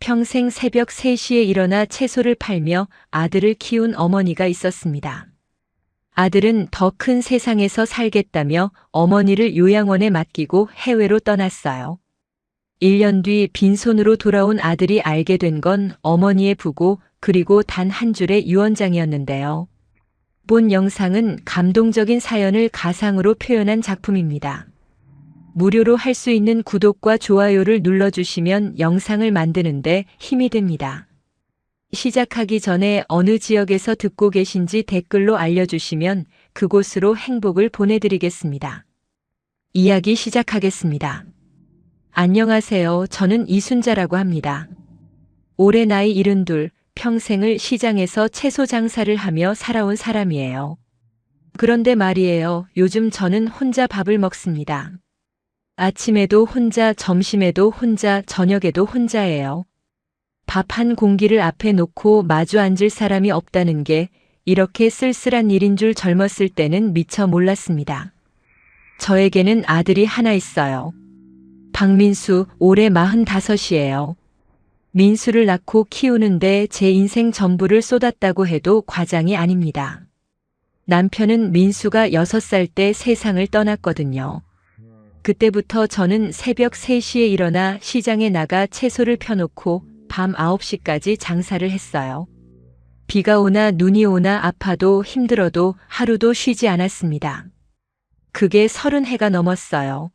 평생 새벽 3시에 일어나 채소를 팔며 아들을 키운 어머니가 있었습니다. 아들은 더 큰 세상에서 살겠다며 어머니를 요양원에 맡기고 해외로 떠났어요. 1년 뒤 빈손으로 돌아온 아들이 알게 된 건 어머니의 부고 그리고 단 한 줄의 유언장이었는데요. 본 영상은 감동적인 사연을 가상으로 표현한 작품입니다. 무료로 할 수 있는 구독과 좋아요를 눌러주시면 영상을 만드는데 힘이 됩니다. 시작하기 전에 어느 지역에서 듣고 계신지 댓글로 알려주시면 그곳으로 행복을 보내드리겠습니다. 이야기 시작하겠습니다. 안녕하세요. 저는 이순자라고 합니다. 올해 나이 72, 평생을 시장에서 채소 장사를 하며 살아온 사람이에요. 그런데 말이에요. 요즘 저는 혼자 밥을 먹습니다. 아침에도 혼자, 점심에도 혼자, 저녁에도 혼자예요. 밥 한 공기를 앞에 놓고 마주 앉을 사람이 없다는 게 이렇게 쓸쓸한 일인 줄 젊었을 때는 미처 몰랐습니다. 저에게는 아들이 하나 있어요. 박민수, 올해 45이에요. 민수를 낳고 키우는데 제 인생 전부를 쏟았다고 해도 과장이 아닙니다. 남편은 민수가 6살 때 세상을 떠났거든요. 그때부터 저는 새벽 3시에 일어나 시장에 나가 채소를 펴놓고 밤 9시까지 장사를 했어요. 비가 오나 눈이 오나 아파도 힘들어도 하루도 쉬지 않았습니다. 그게 30해가 넘었어요.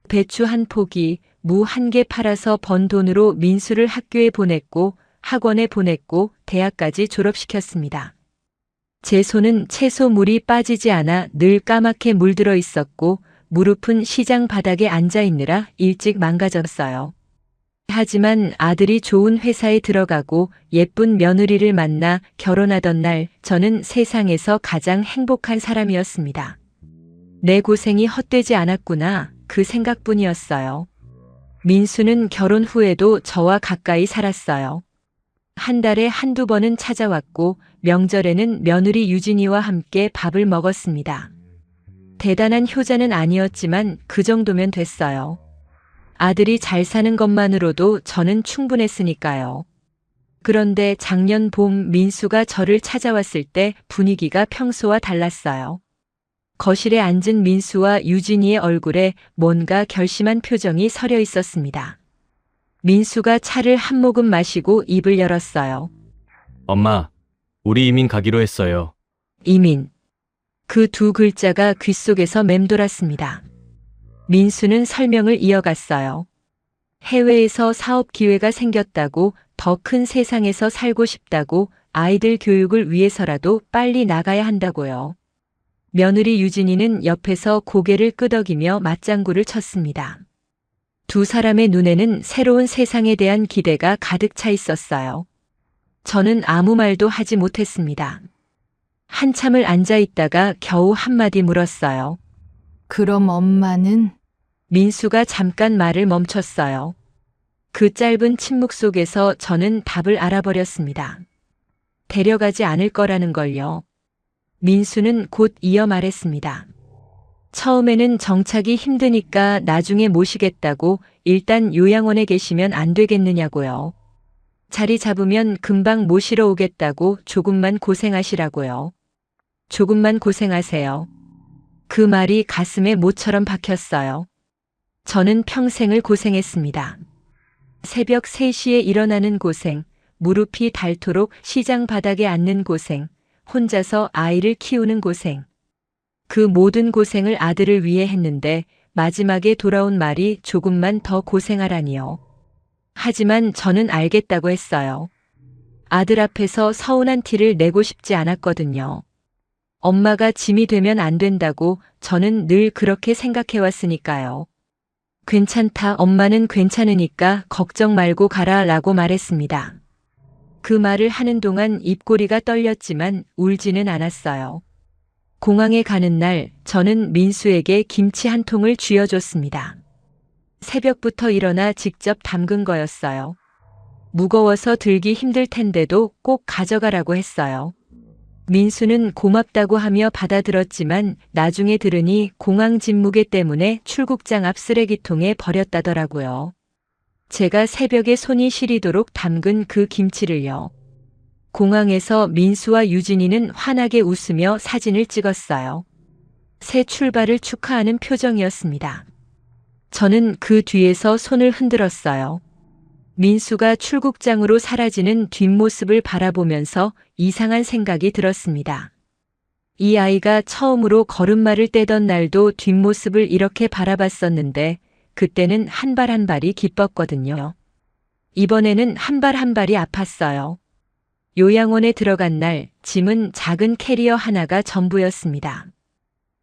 배추 한 포기, 무 한 개 팔아서 번 돈으로 민수를 학교에 보냈고 학원에 보냈고 대학까지 졸업시켰습니다. 제 손은 채소 물이 빠지지 않아 늘 까맣게 물들어 있었고 무릎은 시장 바닥에 앉아 있느라 일찍 망가졌어요. 하지만 아들이 좋은 회사에 들어가고 예쁜 며느리를 만나 결혼하던 날 저는 세상에서 가장 행복한 사람이었습니다. 내 고생이 헛되지 않았구나, 그 생각뿐이었어요. 민수는 결혼 후에도 저와 가까이 살았어요. 한 달에 한두 번은 찾아왔고 명절에는 며느리 유진이와 함께 밥을 먹었습니다. 대단한 효자는 아니었지만 그 정도면 됐어요. 아들이 잘 사는 것만으로도 저는 충분했으니까요. 그런데 작년 봄 민수가 저를 찾아왔을 때 분위기가 평소와 달랐어요. 거실에 앉은 민수와 유진이의 얼굴에 뭔가 결심한 표정이 서려 있었습니다. 민수가 차를 한 모금 마시고 입을 열었어요. 엄마, 우리 이민 가기로 했어요. 이민. 그 두 글자가 귓속에서 맴돌았습니다. 민수는 설명을 이어갔어요. 해외에서 사업 기회가 생겼다고, 더 큰 세상에서 살고 싶다고, 아이들 교육을 위해서라도 빨리 나가야 한다고요. 며느리 유진이는 옆에서 고개를 끄덕이며 맞장구를 쳤습니다. 두 사람의 눈에는 새로운 세상에 대한 기대가 가득 차 있었어요. 저는 아무 말도 하지 못했습니다. 한참을 앉아 있다가 겨우 한마디 물었어요. 그럼 엄마는? 민수가 잠깐 말을 멈췄어요. 그 짧은 침묵 속에서 저는 답을 알아버렸습니다. 데려가지 않을 거라는 걸요. 민수는 곧 이어 말했습니다. 처음에는 정착이 힘드니까 나중에 모시겠다고 일단 요양원에 계시면 안 되겠느냐고요. 자리 잡으면 금방 모시러 오겠다고 조금만 고생하시라고요. 조금만 고생하세요. 그 말이 가슴에 모처럼 박혔어요. 저는 평생을 고생했습니다. 새벽 3시에 일어나는 고생, 무릎이 닳도록 시장 바닥에 앉는 고생, 혼자서 아이를 키우는 고생. 그 모든 고생을 아들을 위해 했는데 마지막에 돌아온 말이 조금만 더 고생하라니요. 하지만 저는 알겠다고 했어요. 아들 앞에서 서운한 티를 내고 싶지 않았거든요. 엄마가 짐이 되면 안 된다고 저는 늘 그렇게 생각해왔으니까요. 괜찮다, 엄마는 괜찮으니까 걱정 말고 가라 라고 말했습니다. 그 말을 하는 동안 입꼬리가 떨렸지만 울지는 않았어요. 공항에 가는 날 저는 민수에게 김치 한 통을 쥐어줬습니다. 새벽부터 일어나 직접 담근 거였어요. 무거워서 들기 힘들 텐데도 꼭 가져가라고 했어요. 민수는 고맙다고 하며 받아들었지만 나중에 들으니 공항 짐 무게 때문에 출국장 앞 쓰레기통에 버렸다더라고요. 제가 새벽에 손이 시리도록 담근 그 김치를요. 공항에서 민수와 유진이는 환하게 웃으며 사진을 찍었어요. 새 출발을 축하하는 표정이었습니다. 저는 그 뒤에서 손을 흔들었어요. 민수가 출국장으로 사라지는 뒷모습을 바라보면서 이상한 생각이 들었습니다. 이 아이가 처음으로 걸음마를 떼던 날도 뒷모습을 이렇게 바라봤었는데 그때는 한 발 한 발이 기뻤거든요. 이번에는 한 발 한 발이 아팠어요. 요양원에 들어간 날 짐은 작은 캐리어 하나가 전부였습니다.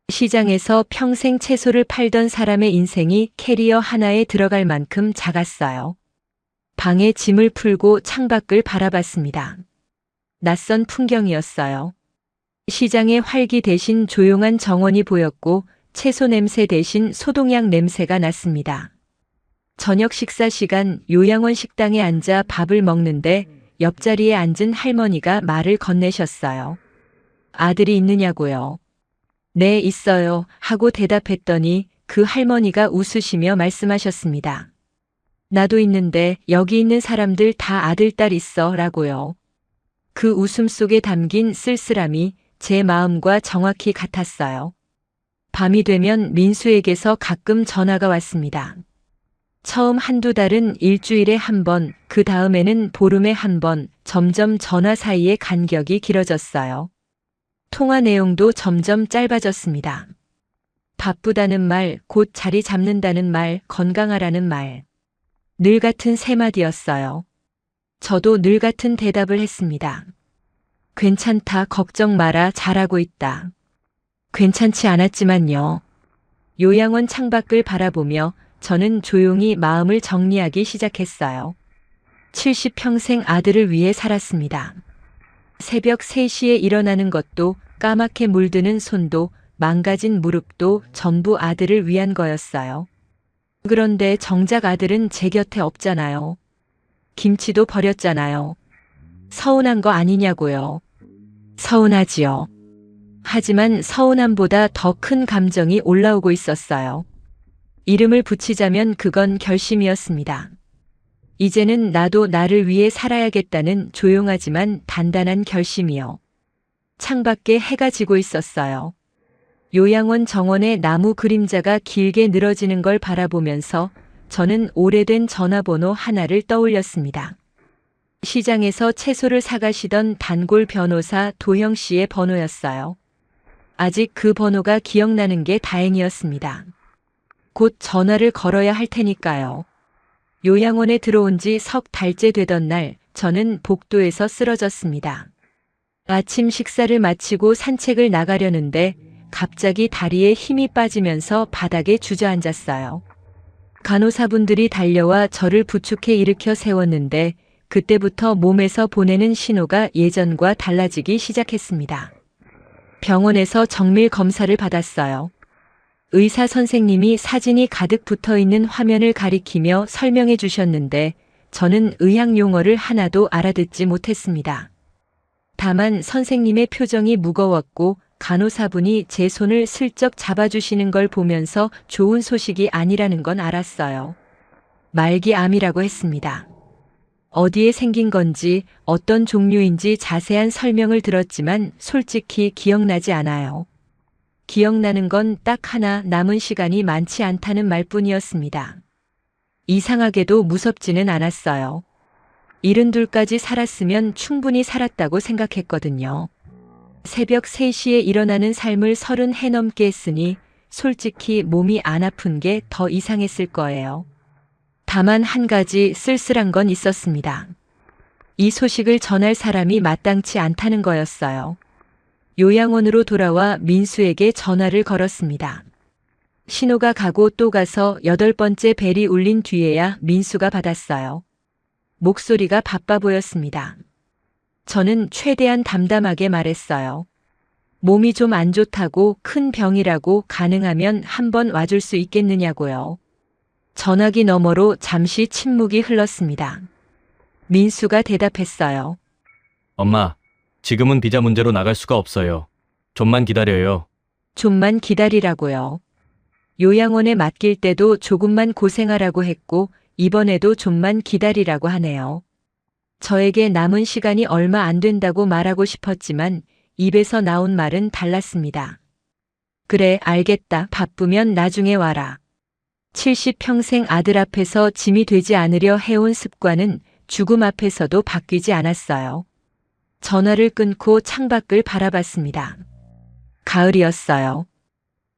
시장에서 평생 채소를 팔던 사람의 인생이 캐리어 하나에 들어갈 만큼 작았어요. 방에 짐을 풀고 창밖을 바라봤습니다. 낯선 풍경이었어요. 시장의 활기 대신 조용한 정원이 보였고 채소 냄새 대신 소독약 냄새가 났습니다. 저녁 식사 시간 요양원 식당에 앉아 밥을 먹는데 옆자리에 앉은 할머니가 말을 건네셨어요. 아들이 있느냐고요. 네, 있어요. 하고 대답했더니 그 할머니가 웃으시며 말씀하셨습니다. 나도 있는데 여기 있는 사람들 다 아들, 딸 있어 라고요. 그 웃음 속에 담긴 쓸쓸함이 제 마음과 정확히 같았어요. 밤이 되면 민수에게서 가끔 전화가 왔습니다. 처음 한두 달은 일주일에 한 번, 그 다음에는 보름에 한 번, 점점 전화 사이의 간격이 길어졌어요. 통화 내용도 점점 짧아졌습니다. 바쁘다는 말, 곧 자리 잡는다는 말, 건강하라는 말. 늘 같은 세 마디였어요. 저도 늘 같은 대답을 했습니다. 괜찮다, 걱정 마라, 잘하고 있다. 괜찮지 않았지만요. 요양원 창밖을 바라보며 저는 조용히 마음을 정리하기 시작했어요. 70평생 아들을 위해 살았습니다. 새벽 3시에 일어나는 것도 까맣게 물드는 손도 망가진 무릎도 전부 아들을 위한 거였어요. 그런데 정작 아들은 제 곁에 없잖아요. 김치도 버렸잖아요. 서운한 거 아니냐고요. 서운하지요. 하지만 서운함보다 더 큰 감정이 올라오고 있었어요. 이름을 붙이자면 그건 결심이었습니다. 이제는 나도 나를 위해 살아야겠다는 조용하지만 단단한 결심이요. 창밖에 해가 지고 있었어요. 요양원 정원의 나무 그림자가 길게 늘어지는 걸 바라보면서 저는 오래된 전화번호 하나를 떠올렸습니다. 시장에서 채소를 사가시던 단골 변호사 도형 씨의 번호였어요. 아직 그 번호가 기억나는 게 다행이었습니다. 곧 전화를 걸어야 할 테니까요. 요양원에 들어온 지 석 달째 되던 날 저는 복도에서 쓰러졌습니다. 아침 식사를 마치고 산책을 나가려는데 갑자기 다리에 힘이 빠지면서 바닥에 주저앉았어요. 간호사분들이 달려와 저를 부축해 일으켜 세웠는데 그때부터 몸에서 보내는 신호가 예전과 달라지기 시작했습니다. 병원에서 정밀 검사를 받았어요. 의사 선생님이 사진이 가득 붙어 있는 화면을 가리키며 설명해 주셨는데 저는 의학 용어를 하나도 알아듣지 못했습니다. 다만 선생님의 표정이 무거웠고 간호사분이 제 손을 슬쩍 잡아주시는 걸 보면서 좋은 소식이 아니라는 건 알았어요. 말기암이라고 했습니다. 어디에 생긴 건지 어떤 종류인지 자세한 설명을 들었지만 솔직히 기억나지 않아요. 기억나는 건 딱 하나, 남은 시간이 많지 않다는 말뿐이었습니다. 이상하게도 무섭지는 않았어요. 72까지 살았으면 충분히 살았다고 생각했거든요. 새벽 3시에 일어나는 삶을 30해 넘게 했으니 솔직히 몸이 안 아픈 게 더 이상했을 거예요. 다만 한 가지 쓸쓸한 건 있었습니다. 이 소식을 전할 사람이 마땅치 않다는 거였어요. 요양원으로 돌아와 민수에게 전화를 걸었습니다. 신호가 가고 또 가서 8번째 벨이 울린 뒤에야 민수가 받았어요. 목소리가 바빠 보였습니다. 저는 최대한 담담하게 말했어요. 몸이 좀 안 좋다고, 큰 병이라고, 가능하면 한번 와줄 수 있겠느냐고요. 전화기 너머로 잠시 침묵이 흘렀습니다. 민수가 대답했어요. 엄마, 지금은 비자 문제로 나갈 수가 없어요. 좀만 기다려요. 좀만 기다리라고요. 요양원에 맡길 때도 조금만 고생하라고 했고 이번에도 좀만 기다리라고 하네요. 저에게 남은 시간이 얼마 안 된다고 말하고 싶었지만 입에서 나온 말은 달랐습니다. 그래, 알겠다. 바쁘면 나중에 와라. 70평생 아들 앞에서 짐이 되지 않으려 해온 습관은 죽음 앞에서도 바뀌지 않았어요. 전화를 끊고 창밖을 바라봤습니다. 가을이었어요.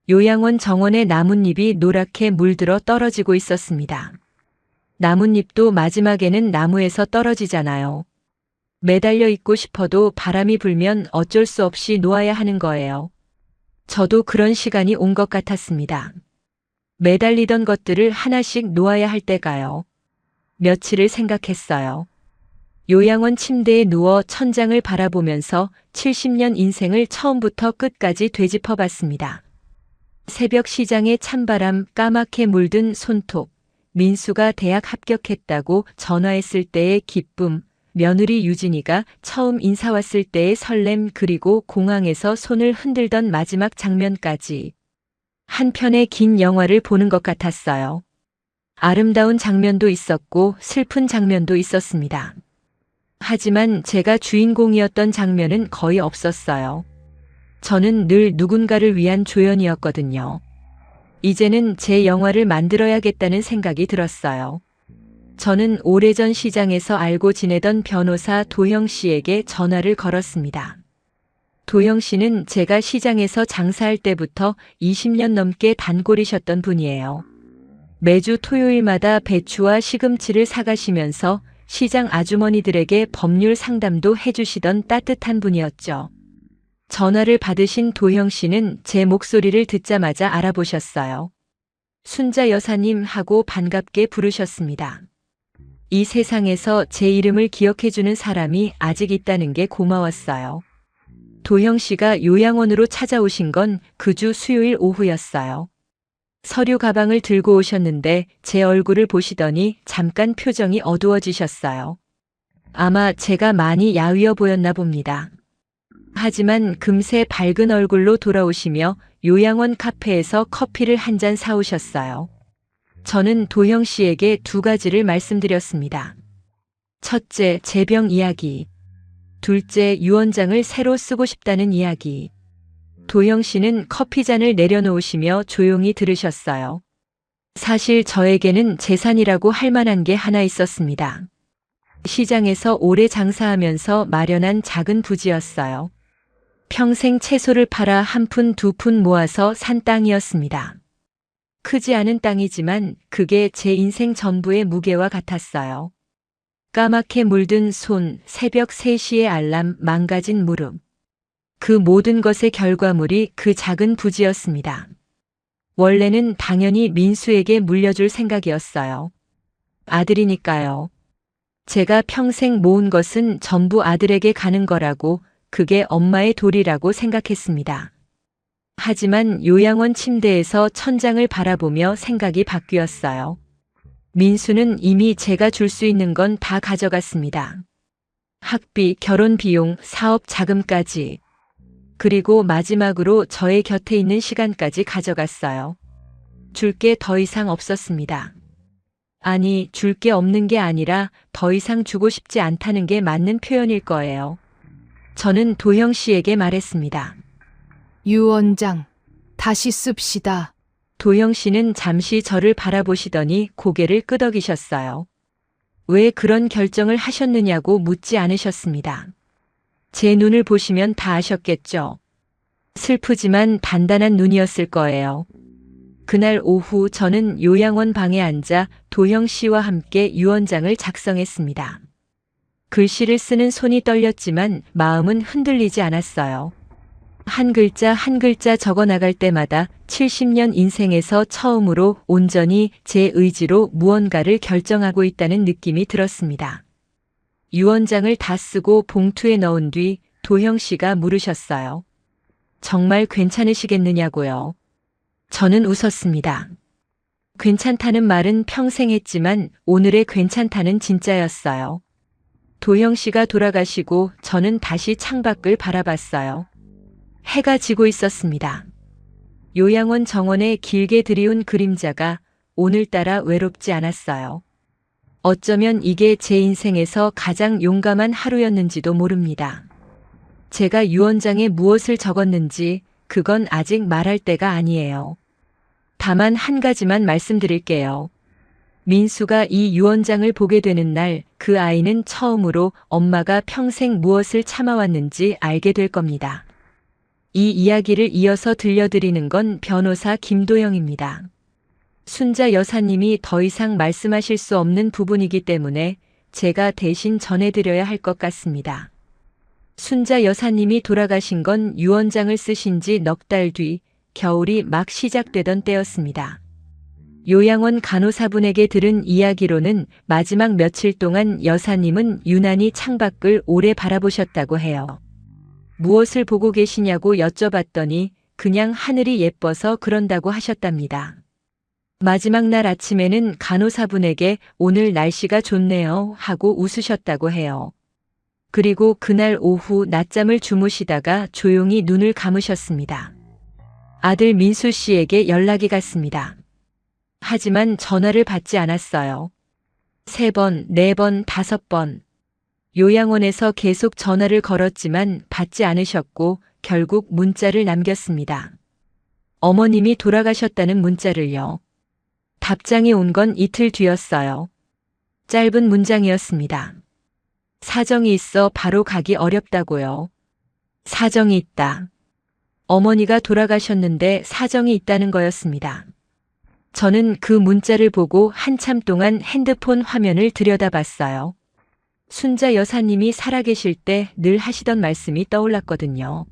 요양원 정원의 나뭇잎이 노랗게 물들어 떨어지고 있었습니다. 나뭇잎도 마지막에는 나무에서 떨어지잖아요. 매달려 있고 싶어도 바람이 불면 어쩔 수 없이 놓아야 하는 거예요. 저도 그런 시간이 온 것 같았습니다. 매달리던 것들을 하나씩 놓아야 할 때가요. 며칠을 생각했어요. 요양원 침대에 누워 천장을 바라보면서 70년 인생을 처음부터 끝까지 되짚어 봤습니다. 새벽 시장의 찬바람, 까맣게 물든 손톱, 민수가 대학 합격했다고 전화했을 때의 기쁨, 며느리 유진이가 처음 인사 왔을 때의 설렘, 그리고 공항에서 손을 흔들던 마지막 장면까지 한 편의 긴 영화를 보는 것 같았어요. 아름다운 장면도 있었고 슬픈 장면도 있었습니다. 하지만 제가 주인공이었던 장면은 거의 없었어요. 저는 늘 누군가를 위한 조연이었거든요. 이제는 제 영화를 만들어야겠다는 생각이 들었어요. 저는 오래전 시장에서 알고 지내던 변호사 도형 씨에게 전화를 걸었습니다. 도형 씨는 제가 시장에서 장사할 때부터 20년 넘게 단골이셨던 분이에요. 매주 토요일마다 배추와 시금치를 사가시면서 시장 아주머니들에게 법률 상담도 해주시던 따뜻한 분이었죠. 전화를 받으신 도형 씨는 제 목소리를 듣자마자 알아보셨어요. 순자 여사님 하고 반갑게 부르셨습니다. 이 세상에서 제 이름을 기억해주는 사람이 아직 있다는 게 고마웠어요. 도형 씨가 요양원으로 찾아오신 건 그 주 수요일 오후였어요. 서류 가방을 들고 오셨는데 제 얼굴을 보시더니 잠깐 표정이 어두워지셨어요. 아마 제가 많이 야위어 보였나 봅니다. 하지만 금세 밝은 얼굴로 돌아오시며 요양원 카페에서 커피를 한 잔 사오셨어요. 저는 도형 씨에게 두 가지를 말씀드렸습니다. 첫째, 제 병 이야기. 둘째, 유언장을 새로 쓰고 싶다는 이야기. 도형 씨는 커피잔을 내려놓으시며 조용히 들으셨어요. 사실 저에게는 재산이라고 할 만한 게 하나 있었습니다. 시장에서 오래 장사하면서 마련한 작은 부지였어요. 평생 채소를 팔아 한 푼 두 푼 모아서 산 땅이었습니다. 크지 않은 땅이지만 그게 제 인생 전부의 무게와 같았어요. 까맣게 물든 손, 새벽 3시의 알람, 망가진 무릎. 그 모든 것의 결과물이 그 작은 부지였습니다. 원래는 당연히 민수에게 물려줄 생각이었어요. 아들이니까요. 제가 평생 모은 것은 전부 아들에게 가는 거라고, 그게 엄마의 도리라고 생각했습니다. 하지만 요양원 침대에서 천장을 바라보며 생각이 바뀌었어요. 민수는 이미 제가 줄 수 있는 건 다 가져갔습니다. 학비, 결혼 비용, 사업 자금까지. 그리고 마지막으로 저의 곁에 있는 시간까지 가져갔어요. 줄 게 더 이상 없었습니다. 아니, 줄 게 없는 게 아니라 더 이상 주고 싶지 않다는 게 맞는 표현일 거예요. 저는 도형 씨에게 말했습니다. 유언장, 다시 씁시다. 도형 씨는 잠시 저를 바라보시더니 고개를 끄덕이셨어요. 왜 그런 결정을 하셨느냐고 묻지 않으셨습니다. 제 눈을 보시면 다 아셨겠죠. 슬프지만 단단한 눈이었을 거예요. 그날 오후 저는 요양원 방에 앉아 도형 씨와 함께 유언장을 작성했습니다. 글씨를 쓰는 손이 떨렸지만 마음은 흔들리지 않았어요. 한 글자 한 글자 적어 나갈 때마다 70년 인생에서 처음으로 온전히 제 의지로 무언가를 결정하고 있다는 느낌이 들었습니다. 유언장을 다 쓰고 봉투에 넣은 뒤 도형 씨가 물으셨어요. 정말 괜찮으시겠느냐고요. 저는 웃었습니다. 괜찮다는 말은 평생 했지만 오늘의 괜찮다는 진짜였어요. 도형 씨가 돌아가시고 저는 다시 창밖을 바라봤어요. 해가 지고 있었습니다. 요양원 정원에 길게 들이운 그림자가 오늘따라 외롭지 않았어요. 어쩌면 이게 제 인생에서 가장 용감한 하루였는지도 모릅니다. 제가 유언장에 무엇을 적었는지 그건 아직 말할 때가 아니에요. 다만 한 가지만 말씀드릴게요. 민수가 이 유언장을 보게 되는 날 그 아이는 처음으로 엄마가 평생 무엇을 참아왔는지 알게 될 겁니다. 이 이야기를 이어서 들려드리는 건 변호사 김도영입니다. 순자 여사님이 더 이상 말씀하실 수 없는 부분이기 때문에 제가 대신 전해드려야 할 것 같습니다. 순자 여사님이 돌아가신 건 유언장을 쓰신 지 넉 달 뒤 겨울이 막 시작되던 때였습니다. 요양원 간호사분에게 들은 이야기로는 마지막 며칠 동안 여사님은 유난히 창밖을 오래 바라보셨다고 해요. 무엇을 보고 계시냐고 여쭤봤더니 그냥 하늘이 예뻐서 그런다고 하셨답니다. 마지막 날 아침에는 간호사분에게 오늘 날씨가 좋네요 하고 웃으셨다고 해요. 그리고 그날 오후 낮잠을 주무시다가 조용히 눈을 감으셨습니다. 아들 민수 씨에게 연락이 갔습니다. 하지만 전화를 받지 않았어요. 3번, 4번, 5번. 요양원에서 계속 전화를 걸었지만 받지 않으셨고 결국 문자를 남겼습니다. 어머님이 돌아가셨다는 문자를요. 답장이 온 건 이틀 뒤였어요. 짧은 문장이었습니다. 사정이 있어 바로 가기 어렵다고요. 사정이 있다. 어머니가 돌아가셨는데 사정이 있다는 거였습니다. 저는 그 문자를 보고 한참 동안 핸드폰 화면을 들여다봤어요. 순자 여사님이 살아계실 때 늘 하시던 말씀이 떠올랐거든요.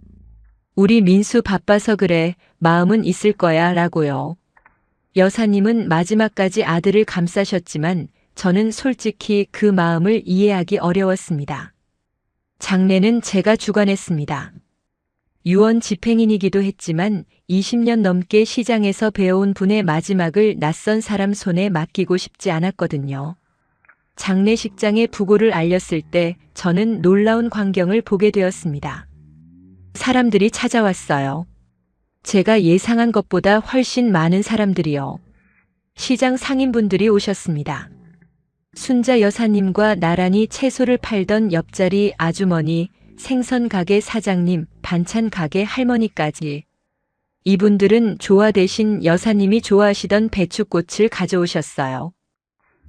우리 민수 바빠서 그래, 마음은 있을 거야 라고요. 여사님은 마지막까지 아들을 감싸셨지만 저는 솔직히 그 마음을 이해하기 어려웠습니다. 장례는 제가 주관했습니다. 유언 집행인이기도 했지만 20년 넘게 시장에서 배워온 분의 마지막을 낯선 사람 손에 맡기고 싶지 않았거든요. 장례식장의 부고를 알렸을 때 저는 놀라운 광경을 보게 되었습니다. 사람들이 찾아왔어요. 제가 예상한 것보다 훨씬 많은 사람들이요. 시장 상인분들이 오셨습니다. 순자 여사님과 나란히 채소를 팔던 옆자리 아주머니, 생선 가게 사장님, 반찬 가게 할머니까지. 이분들은 조화 대신 여사님이 좋아하시던 배춧꽃을 가져오셨어요.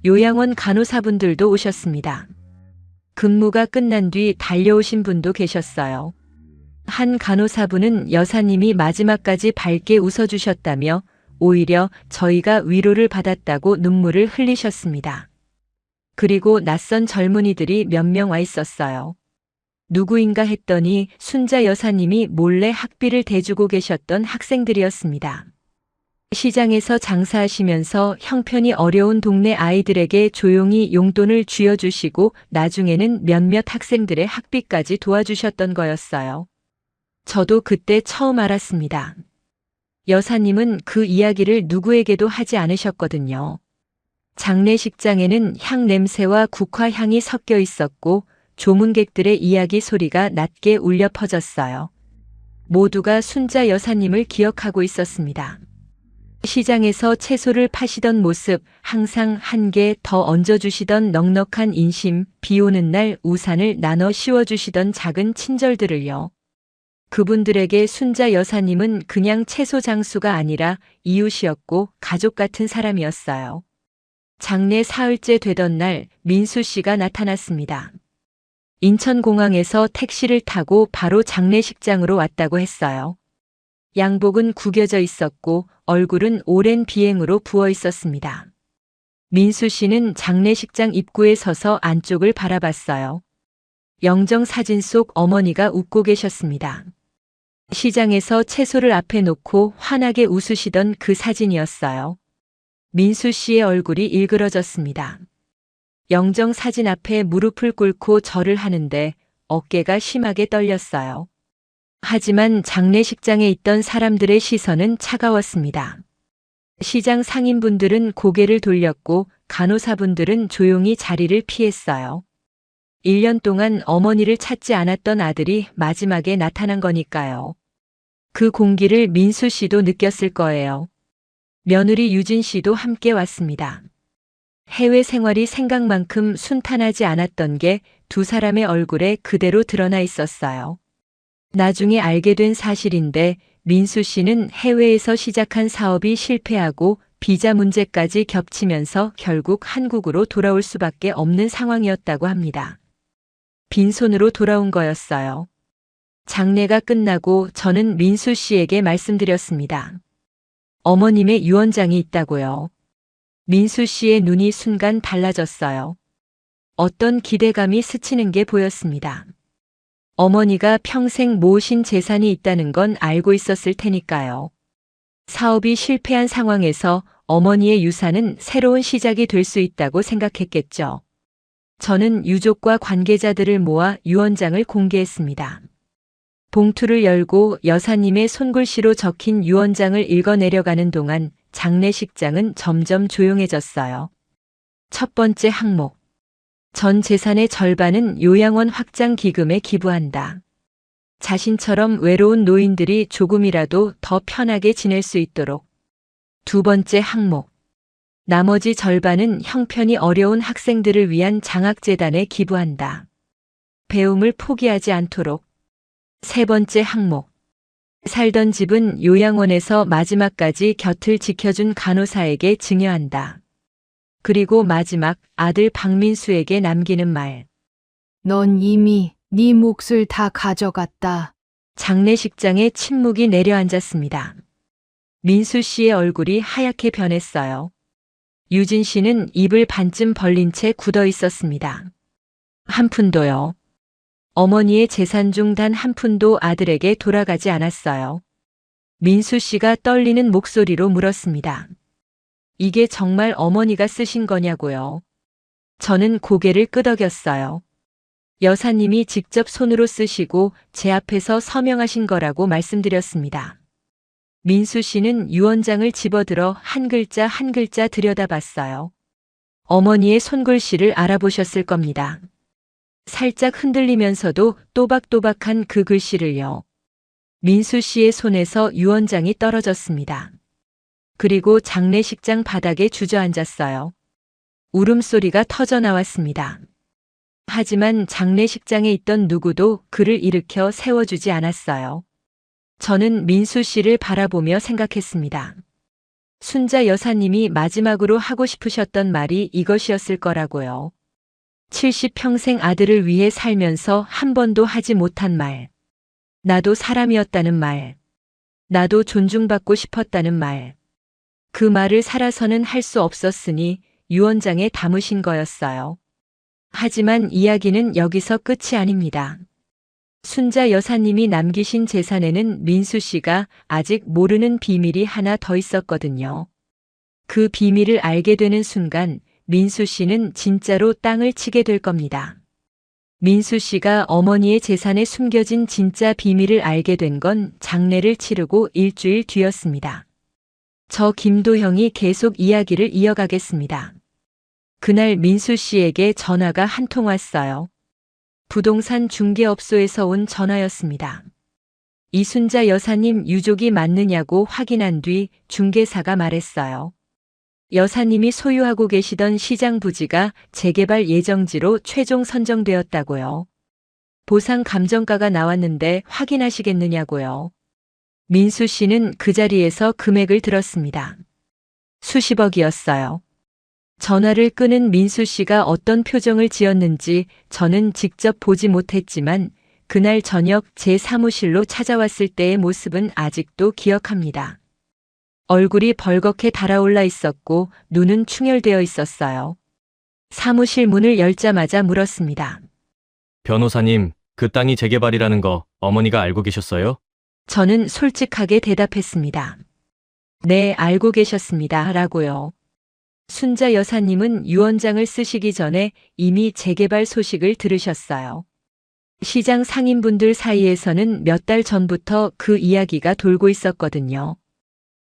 요양원 간호사분들도 오셨습니다. 근무가 끝난 뒤 달려오신 분도 계셨어요. 한 간호사분은 여사님이 마지막까지 밝게 웃어주셨다며 오히려 저희가 위로를 받았다고 눈물을 흘리셨습니다. 그리고 낯선 젊은이들이 몇 명 와 있었어요. 누구인가 했더니 순자 여사님이 몰래 학비를 대주고 계셨던 학생들이었습니다. 시장에서 장사하시면서 형편이 어려운 동네 아이들에게 조용히 용돈을 쥐어주시고 나중에는 몇몇 학생들의 학비까지 도와주셨던 거였어요. 저도 그때 처음 알았습니다. 여사님은 그 이야기를 누구에게도 하지 않으셨거든요. 장례식장에는 향 냄새와 국화 향이 섞여 있었고 조문객들의 이야기 소리가 낮게 울려 퍼졌어요. 모두가 순자 여사님을 기억하고 있었습니다. 시장에서 채소를 파시던 모습, 항상 한 개 더 얹어주시던 넉넉한 인심, 비 오는 날 우산을 나눠 씌워주시던 작은 친절들을요. 그분들에게 순자 여사님은 그냥 채소 장수가 아니라 이웃이었고 가족 같은 사람이었어요. 장례 사흘째 되던 날 민수 씨가 나타났습니다. 인천공항에서 택시를 타고 바로 장례식장으로 왔다고 했어요. 양복은 구겨져 있었고 얼굴은 오랜 비행으로 부어 있었습니다. 민수 씨는 장례식장 입구에 서서 안쪽을 바라봤어요. 영정 사진 속 어머니가 웃고 계셨습니다. 시장에서 채소를 앞에 놓고 환하게 웃으시던 그 사진이었어요. 민수 씨의 얼굴이 일그러졌습니다. 영정 사진 앞에 무릎을 꿇고 절을 하는데 어깨가 심하게 떨렸어요. 하지만 장례식장에 있던 사람들의 시선은 차가웠습니다. 시장 상인분들은 고개를 돌렸고 간호사분들은 조용히 자리를 피했어요. 1년 동안 어머니를 찾지 않았던 아들이 마지막에 나타난 거니까요. 그 공기를 민수 씨도 느꼈을 거예요. 며느리 유진 씨도 함께 왔습니다. 해외 생활이 생각만큼 순탄하지 않았던 게 두 사람의 얼굴에 그대로 드러나 있었어요. 나중에 알게 된 사실인데 민수 씨는 해외에서 시작한 사업이 실패하고 비자 문제까지 겹치면서 결국 한국으로 돌아올 수밖에 없는 상황이었다고 합니다. 빈손으로 돌아온 거였어요. 장례가 끝나고 저는 민수 씨에게 말씀드렸습니다. 어머님의 유언장이 있다고요. 민수 씨의 눈이 순간 달라졌어요. 어떤 기대감이 스치는 게 보였습니다. 어머니가 평생 모으신 재산이 있다는 건 알고 있었을 테니까요. 사업이 실패한 상황에서 어머니의 유산은 새로운 시작이 될 수 있다고 생각했겠죠. 저는 유족과 관계자들을 모아 유언장을 공개했습니다. 봉투를 열고 여사님의 손글씨로 적힌 유언장을 읽어내려가는 동안 장례식장은 점점 조용해졌어요. 첫 번째 항목. 전 재산의 절반은 요양원 확장 기금에 기부한다. 자신처럼 외로운 노인들이 조금이라도 더 편하게 지낼 수 있도록. 두 번째 항목. 나머지 절반은 형편이 어려운 학생들을 위한 장학재단에 기부한다. 배움을 포기하지 않도록. 세 번째 항목. 살던 집은 요양원에서 마지막까지 곁을 지켜준 간호사에게 증여한다. 그리고 마지막 아들 박민수에게 남기는 말. 넌 이미 네 몫을 다 가져갔다. 장례식장에 침묵이 내려앉았습니다. 민수 씨의 얼굴이 하얗게 변했어요. 유진 씨는 입을 반쯤 벌린 채 굳어 있었습니다. 한 푼도요. 어머니의 재산 중 단 한 푼도 아들에게 돌아가지 않았어요. 민수 씨가 떨리는 목소리로 물었습니다. 이게 정말 어머니가 쓰신 거냐고요. 저는 고개를 끄덕였어요. 여사님이 직접 손으로 쓰시고 제 앞에서 서명하신 거라고 말씀드렸습니다. 민수 씨는 유언장을 집어들어 한 글자 한 글자 들여다봤어요. 어머니의 손글씨를 알아보셨을 겁니다. 살짝 흔들리면서도 또박또박한 그 글씨를요. 민수 씨의 손에서 유언장이 떨어졌습니다. 그리고 장례식장 바닥에 주저앉았어요. 울음소리가 터져 나왔습니다. 하지만 장례식장에 있던 누구도 그를 일으켜 세워주지 않았어요. 저는 민수 씨를 바라보며 생각했습니다. 순자 여사님이 마지막으로 하고 싶으셨던 말이 이것이었을 거라고요. 70평생 아들을 위해 살면서 한 번도 하지 못한 말. 나도 사람이었다는 말. 나도 존중받고 싶었다는 말. 그 말을 살아서는 할 수 없었으니 유언장에 담으신 거였어요. 하지만 이야기는 여기서 끝이 아닙니다. 순자 여사님이 남기신 재산에는 민수 씨가 아직 모르는 비밀이 하나 더 있었거든요. 그 비밀을 알게 되는 순간 민수 씨는 진짜로 땅을 치게 될 겁니다. 민수 씨가 어머니의 재산에 숨겨진 진짜 비밀을 알게 된 건 장례를 치르고 일주일 뒤였습니다. 저 김도형이 계속 이야기를 이어가겠습니다. 그날 민수 씨에게 전화가 한 통 왔어요. 부동산 중개업소에서 온 전화였습니다. 이순자 여사님 유족이 맞느냐고 확인한 뒤 중개사가 말했어요. 여사님이 소유하고 계시던 시장 부지가 재개발 예정지로 최종 선정되었다고요. 보상 감정가가 나왔는데 확인하시겠느냐고요. 민수 씨는 그 자리에서 금액을 들었습니다. 수십억이었어요. 전화를 끄는 민수 씨가 어떤 표정을 지었는지 저는 직접 보지 못했지만 그날 저녁 제 사무실로 찾아왔을 때의 모습은 아직도 기억합니다. 얼굴이 벌겋게 달아올라 있었고 눈은 충혈되어 있었어요. 사무실 문을 열자마자 물었습니다. 변호사님, 그 땅이 재개발이라는 거 어머니가 알고 계셨어요? 저는 솔직하게 대답했습니다. 네, 알고 계셨습니다. 라고요. 순자 여사님은 유언장을 쓰시기 전에 이미 재개발 소식을 들으셨어요. 시장 상인분들 사이에서는 몇 달 전부터 그 이야기가 돌고 있었거든요.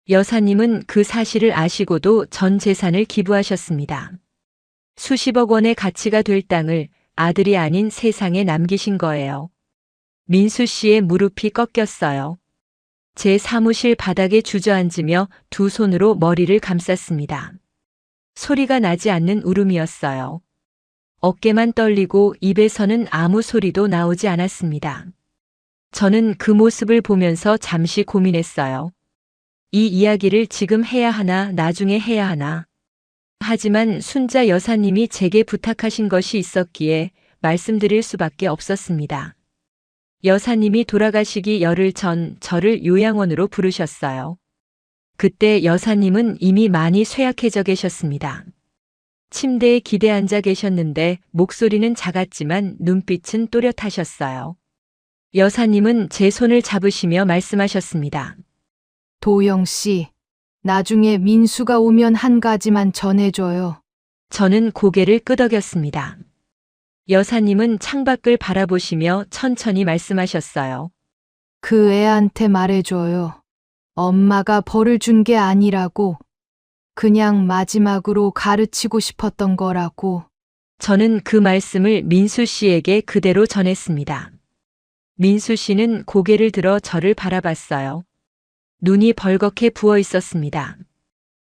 여사님은 그 사실을 아시고도 전 재산을 기부하셨습니다. 수십억 원의 가치가 될 땅을 아들이 아닌 세상에 남기신 거예요. 민수 씨의 무릎이 꺾였어요. 제 사무실 바닥에 주저앉으며 두 손으로 머리를 감쌌습니다. 소리가 나지 않는 울음이었어요. 어깨만 떨리고 입에서는 아무 소리도 나오지 않았습니다. 저는 그 모습을 보면서 잠시 고민했어요. 이 이야기를 지금 해야 하나, 나중에 해야 하나. 하지만 순자 여사님이 제게 부탁하신 것이 있었기에 말씀드릴 수밖에 없었습니다. 여사님이 돌아가시기 열흘 전 저를 요양원으로 부르셨어요. 그때 여사님은 이미 많이 쇠약해져 계셨습니다. 침대에 기대 앉아 계셨는데 목소리는 작았지만 눈빛은 또렷하셨어요. 여사님은 제 손을 잡으시며 말씀하셨습니다. 도영 씨, 나중에 민수가 오면 한 가지만 전해줘요. 저는 고개를 끄덕였습니다. 여사님은 창밖을 바라보시며 천천히 말씀하셨어요. 그 애한테 말해줘요. 엄마가 벌을 준 게 아니라고. 그냥 마지막으로 가르치고 싶었던 거라고. 저는 그 말씀을 민수 씨에게 그대로 전했습니다. 민수 씨는 고개를 들어 저를 바라봤어요. 눈이 벌겋게 부어 있었습니다.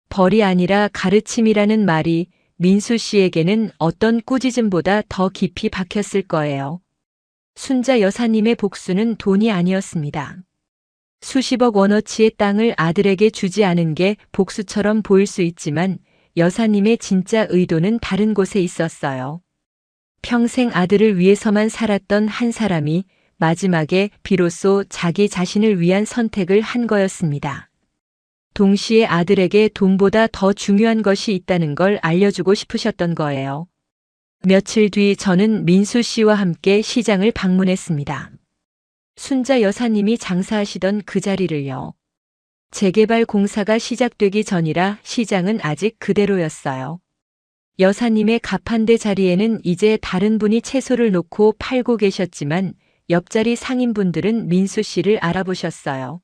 벌이 아니라 가르침이라는 말이 민수 씨에게는 어떤 꾸짖음보다 더 깊이 박혔을 거예요. 순자 여사님의 복수는 돈이 아니었습니다. 수십억 원어치의 땅을 아들에게 주지 않은 게 복수처럼 보일 수 있지만 여사님의 진짜 의도는 다른 곳에 있었어요. 평생 아들을 위해서만 살았던 한 사람이 마지막에 비로소 자기 자신을 위한 선택을 한 거였습니다. 동시에 아들에게 돈보다 더 중요한 것이 있다는 걸 알려주고 싶으셨던 거예요. 며칠 뒤 저는 민수 씨와 함께 시장을 방문했습니다. 순자 여사님이 장사하시던 그 자리를요. 재개발 공사가 시작되기 전이라 시장은 아직 그대로였어요. 여사님의 가판대 자리에는 이제 다른 분이 채소를 놓고 팔고 계셨지만 옆자리 상인분들은 민수 씨를 알아보셨어요.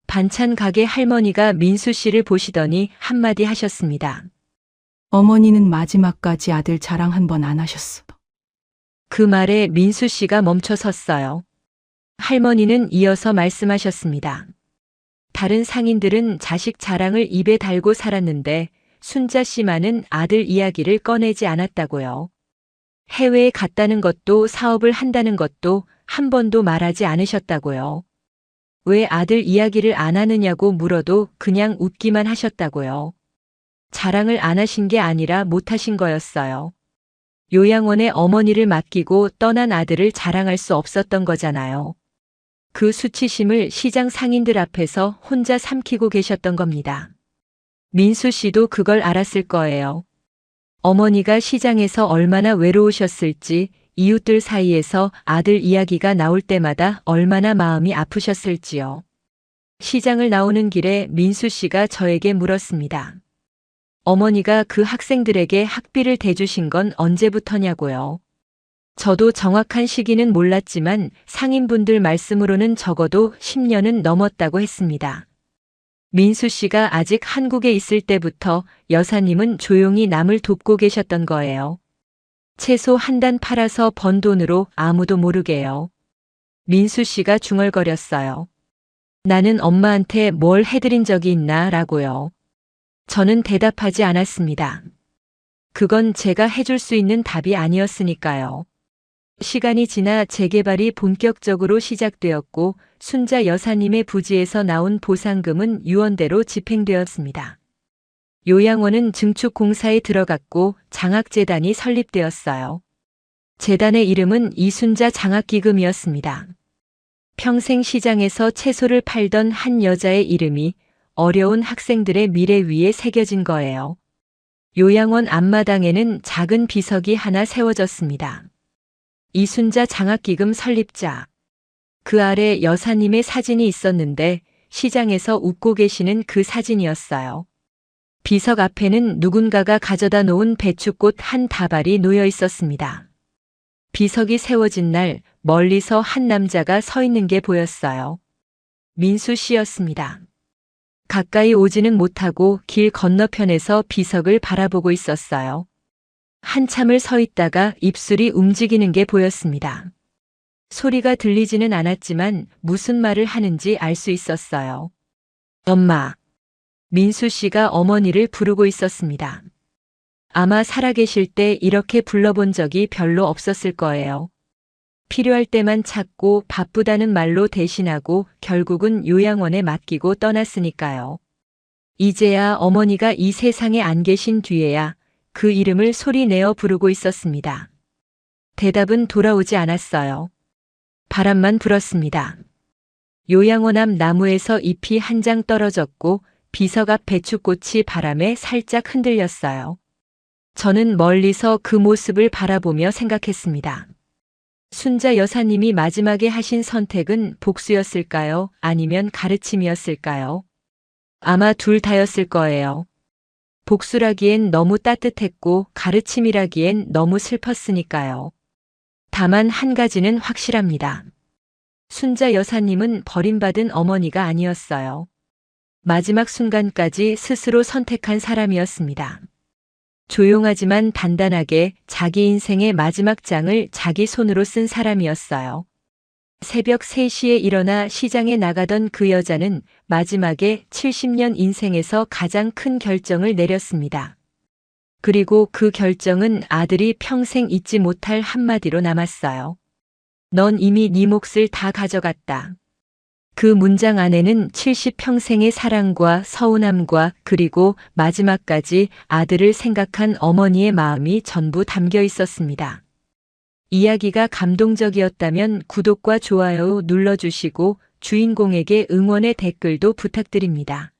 반찬 가게 할머니가 민수 씨를 보시더니 한마디 하셨습니다. 어머니는 마지막까지 아들 자랑 한 번 안 하셨어. 그 말에 민수 씨가 멈춰 섰어요. 할머니는 이어서 말씀하셨습니다. 다른 상인들은 자식 자랑을 입에 달고 살았는데 순자 씨만은 아들 이야기를 꺼내지 않았다고요. 해외에 갔다는 것도 사업을 한다는 것도 한 번도 말하지 않으셨다고요. 왜 아들 이야기를 안 하느냐고 물어도 그냥 웃기만 하셨다고요. 자랑을 안 하신 게 아니라 못 하신 거였어요. 요양원에 어머니를 맡기고 떠난 아들을 자랑할 수 없었던 거잖아요. 그 수치심을 시장 상인들 앞에서 혼자 삼키고 계셨던 겁니다. 민수 씨도 그걸 알았을 거예요. 어머니가 시장에서 얼마나 외로우셨을지, 이웃들 사이에서 아들 이야기가 나올 때마다 얼마나 마음이 아프셨을지요. 시장을 나오는 길에 민수 씨가 저에게 물었습니다. 어머니가 그 학생들에게 학비를 대주신 건 언제부터냐고요. 저도 정확한 시기는 몰랐지만 상인분들 말씀으로는 적어도 10년은 넘었다고 했습니다. 민수 씨가 아직 한국에 있을 때부터 여사님은 조용히 남을 돕고 계셨던 거예요. 채소 한 단 팔아서 번 돈으로 아무도 모르게요. 민수 씨가 중얼거렸어요. 나는 엄마한테 뭘 해드린 적이 있나 라고요. 저는 대답하지 않았습니다. 그건 제가 해줄 수 있는 답이 아니었으니까요. 시간이 지나 재개발이 본격적으로 시작되었고 순자 여사님의 부지에서 나온 보상금은 유언대로 집행되었습니다. 요양원은 증축 공사에 들어갔고 장학재단이 설립되었어요. 재단의 이름은 이순자 장학기금이었습니다. 평생 시장에서 채소를 팔던 한 여자의 이름이 어려운 학생들의 미래 위에 새겨진 거예요. 요양원 앞마당에는 작은 비석이 하나 세워졌습니다. 이순자 장학기금 설립자. 그 아래 여사님의 사진이 있었는데 시장에서 웃고 계시는 그 사진이었어요. 비석 앞에는 누군가가 가져다 놓은 배춧꽃 한 다발이 놓여 있었습니다. 비석이 세워진 날 멀리서 한 남자가 서 있는 게 보였어요. 민수 씨였습니다. 가까이 오지는 못하고 길 건너편에서 비석을 바라보고 있었어요. 한참을 서 있다가 입술이 움직이는 게 보였습니다. 소리가 들리지는 않았지만 무슨 말을 하는지 알 수 있었어요. 엄마. 민수 씨가 어머니를 부르고 있었습니다. 아마 살아계실 때 이렇게 불러본 적이 별로 없었을 거예요. 필요할 때만 찾고 바쁘다는 말로 대신하고 결국은 요양원에 맡기고 떠났으니까요. 이제야 어머니가 이 세상에 안 계신 뒤에야 그 이름을 소리내어 부르고 있었습니다. 대답은 돌아오지 않았어요. 바람만 불었습니다. 요양원 앞 나무에서 잎이 한 장 떨어졌고 비석 앞 배춧꽃이 바람에 살짝 흔들렸어요. 저는 멀리서 그 모습을 바라보며 생각했습니다. 순자 여사님이 마지막에 하신 선택은 복수였을까요? 아니면 가르침이었을까요? 아마 둘 다였을 거예요. 복수라기엔 너무 따뜻했고 가르침이라기엔 너무 슬펐으니까요. 다만 한 가지는 확실합니다. 순자 여사님은 버림받은 어머니가 아니었어요. 마지막 순간까지 스스로 선택한 사람이었습니다. 조용하지만 단단하게 자기 인생의 마지막 장을 자기 손으로 쓴 사람이었어요. 새벽 3시에 일어나 시장에 나가던 그 여자는 마지막에 70년 인생에서 가장 큰 결정을 내렸습니다. 그리고 그 결정은 아들이 평생 잊지 못할 한마디로 남았어요. 넌 이미 네 몫을 다 가져갔다. 그 문장 안에는 70평생의 사랑과 서운함과 그리고 마지막까지 아들을 생각한 어머니의 마음이 전부 담겨 있었습니다. 이야기가 감동적이었다면 구독과 좋아요 눌러주시고 주인공에게 응원의 댓글도 부탁드립니다.